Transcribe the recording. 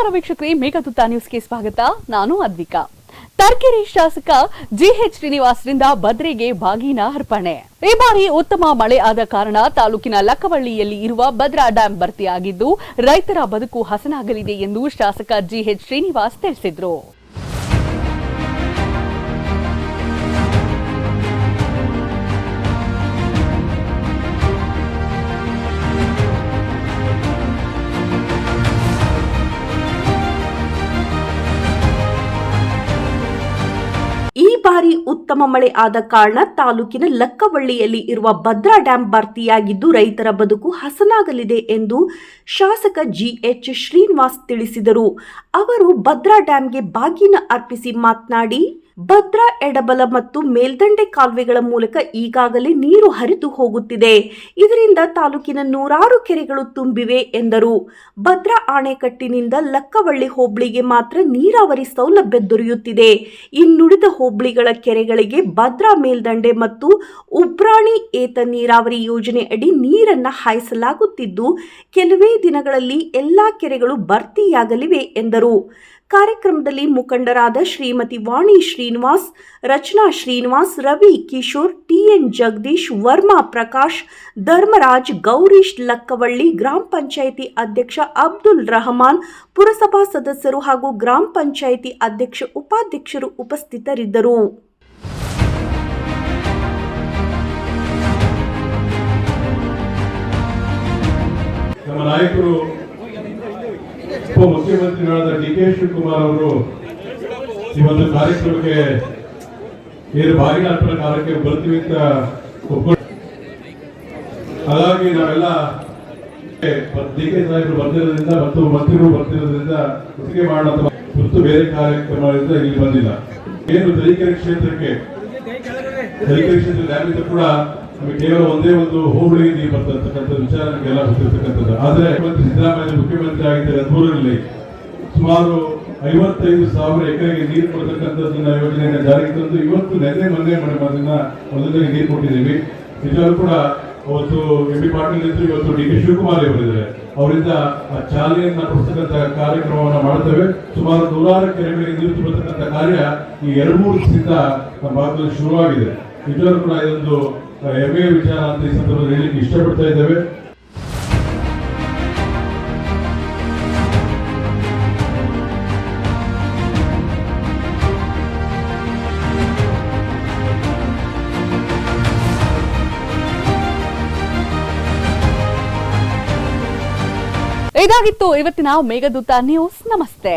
ನಮಸ್ಕಾರ ವೀಕ್ಷಕರೇ, ಮೇಘದೂತ ನ್ಯೂಸ್ಗೆ ಸ್ವಾಗತ. ನಾನು ಅದ್ವಿಕಾ. ತರೀಕೆರೆ ಶಾಸಕ ಜಿಎಚ್ ಶ್ರೀನಿವಾಸರಿಂದ ಭದ್ರೆಗೆ ಬಾಗಿನ ಅರ್ಪಣೆ. ಈ ಬಾರಿ ಉತ್ತಮ ಮಳೆ ಆದ ಕಾರಣ ತಾಲೂಕಿನ ಲಕ್ಕವಳ್ಳಿಯಲ್ಲಿ ಇರುವ ಭದ್ರಾ ಡ್ಯಾಂ ಭರ್ತಿಯಾಗಿದ್ದು ರೈತರ ಬದುಕು ಹಸನಾಗಲಿದೆ ಎಂದು ಶಾಸಕ ಜಿಎಚ್ ಶ್ರೀನಿವಾಸ್ ತಿಳಿಸಿದರು. ಈ ಬಾರಿ ಉತ್ತಮ ಮಳೆ ಆದ ಕಾರಣ ತಾಲೂಕಿನ ಲಕ್ಕವಳ್ಳಿಯಲ್ಲಿ ಇರುವ ಭದ್ರಾ ಡ್ಯಾಂ ಭರ್ತಿಯಾಗಿದ್ದು ರೈತರ ಬದುಕು ಹಸನಾಗಲಿದೆ ಎಂದು ಶಾಸಕ ಜಿಎಚ್ ಶ್ರೀನಿವಾಸ್ ತಿಳಿಸಿದರು. ಅವರು ಭದ್ರಾ ಡ್ಯಾಂಗೆ ಬಾಗಿನ ಅರ್ಪಿಸಿ ಮಾತನಾಡಿ, ಭದ್ರಾ ಎಡಬಲ ಮತ್ತು ಮೇಲ್ದಂಡೆ ಕಾಲುವೆಗಳ ಮೂಲಕ ಈಗಾಗಲೇ ನೀರು ಹರಿದು ಹೋಗುತ್ತಿದೆ. ಇದರಿಂದ ತಾಲೂಕಿನ ನೂರಾರು ಕೆರೆಗಳು ತುಂಬಿವೆ ಎಂದರು. ಭದ್ರಾ ಅಣೆಕಟ್ಟಿನಿಂದ ಲಕ್ಕವಳ್ಳಿ ಹೋಬಳಿಗೆ ಮಾತ್ರ ನೀರಾವರಿ ಸೌಲಭ್ಯ ದೊರೆಯುತ್ತಿದೆ. ಇನ್ನುಳಿದ ಹೋಬಳಿಗಳ ಕೆರೆಗಳಿಗೆ ಭದ್ರಾ ಮೇಲ್ದಂಡೆ ಮತ್ತು ಉಬ್ರಾಣಿ ಏತ ನೀರಾವರಿ ಯೋಜನೆ ಅಡಿ ನೀರನ್ನು ಹಾಯಿಸಲಾಗುತ್ತಿದ್ದು ಕೆಲವೇ ದಿನಗಳಲ್ಲಿ ಎಲ್ಲಾ ಕೆರೆಗಳು ಭರ್ತಿಯಾಗಲಿವೆ ಎಂದರು. ಕಾರ್ಯಕ್ರಮದಲ್ಲಿ ಮುಖಂಡರಾದ ಶ್ರೀಮತಿ ವಾಣಿ ಶ್ರೀನಿವಾಸ್, ರಚನಾ ಶ್ರೀನಿವಾಸ್, ರವಿ ಕಿಶೋರ್, ಟಿಎನ್ ಜಗದೀಶ್, ವರ್ಮಾ ಪ್ರಕಾಶ್, ಧರ್ಮರಾಜ್, ಗೌರೀಶ್ ಲಕ್ಕವಳ್ಳಿ, ಗ್ರಾಮ ಪಂಚಾಯಿತಿ ಅಧ್ಯಕ್ಷ ಅಬ್ದುಲ್ ರಹಮಾನ್, ಪುರಸಭಾ ಸದಸ್ಯರು ಹಾಗೂ ಗ್ರಾಮ ಪಂಚಾಯಿತಿ ಅಧ್ಯಕ್ಷ ಉಪಾಧ್ಯಕ್ಷರು ಉಪಸ್ಥಿತರಿದ್ದರು. ನಮ್ಮ ನಾಯಕರು ಉಪಮುಖ್ಯಮಂತ್ರಿಗಳಾದ ಡಿ.ಕೆ. ಶಿವಕುಮಾರ್ ಅವರು ಈ ಒಂದು ಕಾರ್ಯಕ್ರಮಕ್ಕೆ ಏನು ಬಾಗಿನ ಅರ್ಪಣೆ ಕಾರ್ಯಕ್ಕೆ ಬರ್ತೀವಿ ಅಂತ ಒಪ್ಪಿಕೊಂಡು, ಹಾಗಾಗಿ ನಾವೆಲ್ಲ ಡಿ.ಕೆ. ಸಾಹೇಬರು ಬರ್ತಿರೋದ್ರಿಂದ ಮತ್ತು ಮಂತ್ರಿಗಳು ಬರ್ತಿರೋದ್ರಿಂದ ಒಟ್ಟಿಗೆ ಮಾಡುವಂತ ತುರ್ತು ಬೇರೆ ಕಾರ್ಯಕ್ರಮದಿಂದ ಇಲ್ಲಿ ಬಂದಿಲ್ಲ. ಏನು ತರೀಕೆರೆ ಕ್ಷೇತ್ರಕ್ಕೆ ಡ್ಯಾಮ್ ಇದ್ದು ಕೂಡ ನಮಗೆ ಕೇವಲ ಒಂದೇ ಒಂದು ಹೋಬಳಿ ನೀರು ಬರ್ತಕ್ಕಂಥ ವಿಚಾರ ನಮಗೆಲ್ಲ ಗೊತ್ತಿರ್ತಕ್ಕಂಥದ್ದು. ಆದರೆ ಸಿದ್ದರಾಮಯ್ಯ ಮುಖ್ಯಮಂತ್ರಿ ಆಗಿದ್ದರೆ ದೂರದಲ್ಲಿ ಸುಮಾರು 55,000 ಎಕರೆಗೆ ನೀರು ಕೊಡ್ತಕ್ಕಂಥದ್ದನ್ನ ಯೋಜನೆಯನ್ನು ಜಾರಿಗೆ ತಂದು ಇವತ್ತು ಮೊನ್ನೆ ಮೊದಲನೇ ನೀರು ಕೊಟ್ಟಿದ್ದೀವಿ. ನಿಜವಾಗ್ಲೂ ಕೂಡ ಅವತ್ತು ಎಂ.ಬಿ. ಪಾಟೀಲ್ ಇದ್ರು, ಇವತ್ತು ಡಿ.ಕೆ. ಶಿವಕುಮಾರ್ ಅವರಿದ್ದಾರೆ. ಅವರಿಂದ ಆ ಚಾಲನೆಯನ್ನ ಕೊಡ್ತಕ್ಕಂಥ ಕಾರ್ಯಕ್ರಮವನ್ನು ಮಾಡ್ತೇವೆ. ಸುಮಾರು 100 ಕೆರೆಗಳಿಗೆ ನೀರು ತುಂಬತಕ್ಕಂಥ ಕಾರ್ಯ ಈ 2-3 ದಿವಸದಿಂದ ನಮ್ಮ ಭಾಗದಲ್ಲಿ ಶುರುವಾಗಿದೆ. ನಿಜವಾಗ್ಲೂ ಕೂಡ ಇದೊಂದು ಹೆಮ್ಮೆಯ ವಿಚಾರ ಅಂತ ಈ ಸಂದರ್ಭದಲ್ಲಿ ಹೇಳಲಿಕ್ಕೆ ಇಷ್ಟಪಡ್ತಾ ಇದ್ದೇವೆ. ಇದಾಗಿತ್ತು ಇವತ್ತಿನ ಮೇಘದೂತ ನ್ಯೂಸ್. ನಮಸ್ತೆ.